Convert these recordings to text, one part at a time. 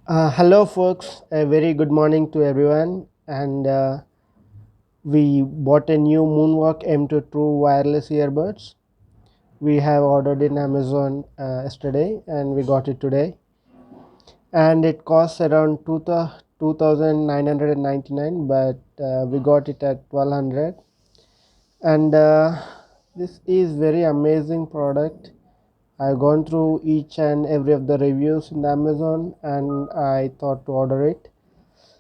Hello, folks. A very good morning to everyone. And we bought a new Moonwalk M2 True wireless earbuds. We have ordered in Amazon yesterday, and we got it today. And it costs around 2,999, but we got it at 1,200. And this is very amazing product. I've gone through each and every of the reviews in the Amazon, and I thought to order it.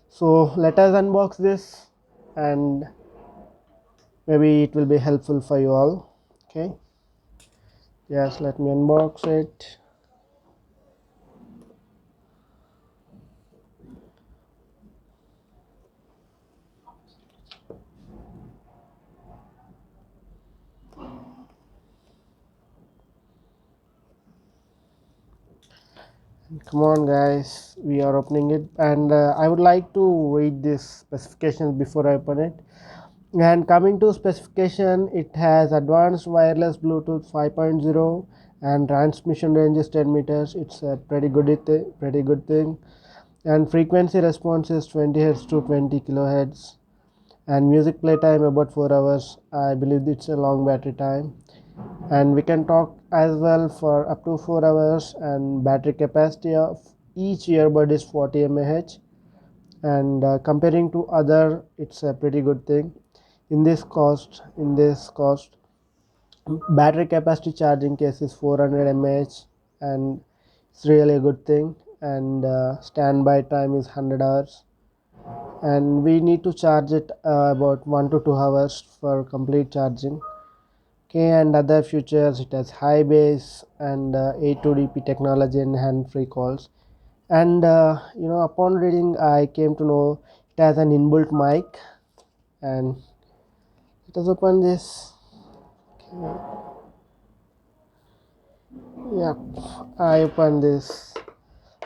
So let us unbox this, and maybe it will be helpful for you all. Okay, yes, let me unbox it. Come on, guys, we are opening it, and I would like to read this specifications before I open it. And coming to specification, it has advanced wireless Bluetooth 5.0 and transmission range is 10 meters. It's a pretty good thing. And frequency response is 20 hertz to 20 kilohertz. And music playtime about 4 hours. I believe it's a long battery time, and we can talk as well for up to 4 hours. And battery capacity of each earbud is 40 mAh, and comparing to other, it's a pretty good thing. In this cost, battery capacity charging case is 400 mAh, and it's really a good thing. And standby time is 100 hours, and we need to charge it about 1 to 2 hours for complete charging. Okay, and other features, it has high bass and A2DP technology and hand-free calls. And upon reading, I came to know it has an inbuilt mic. And let us open this. Yep, I opened this.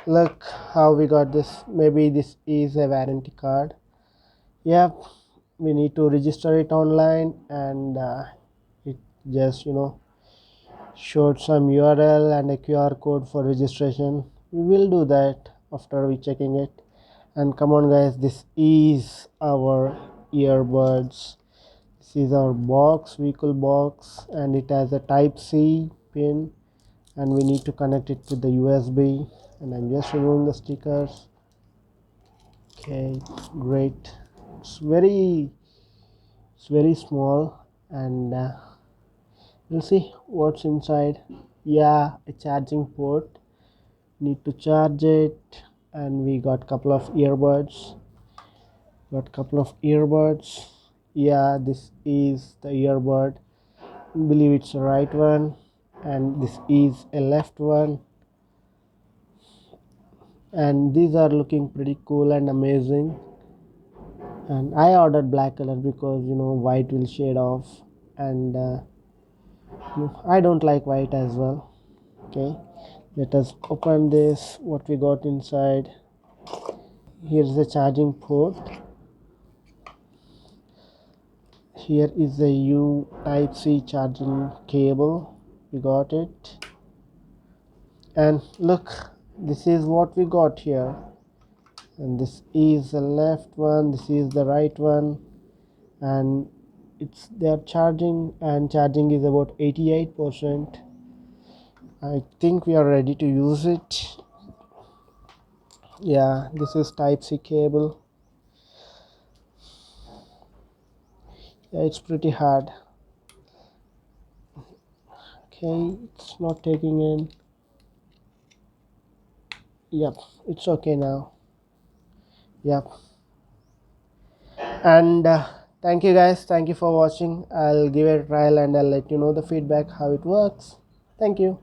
Look how we got this. Maybe this is a warranty card. Yep, we need to register it online, and it just showed some URL and a QR code for registration. We will do that after we checking it. And come on, guys, this is our earbuds. This is our box, WeCool box, and it has a Type C pin, and we need to connect it with the USB. And I'm just removing the stickers. Okay, great. It's very small, and we'll see what's inside. Yeah, a charging port, need to charge it. And we got couple of earbuds. Yeah, this is the earbud. I believe it's the right one, and this is a left one. And these are looking pretty cool and amazing. And I ordered black color because white will shade off, and I don't like white as well. Okay, let us open this. What we got inside? Here's the charging port. Here is the U Type C charging cable. We got it. And look, this is what we got here. And this is the left one, this is the right one. And they are charging, and charging is about 88%. I think we are ready to use it. Yeah, this is Type C cable. Yeah, it's pretty hard. Okay, it's not taking in. Yep, it's okay now. Yep. And thank you, guys, thank you for watching. I'll give it a trial, and I'll let you know the feedback how it works. Thank you.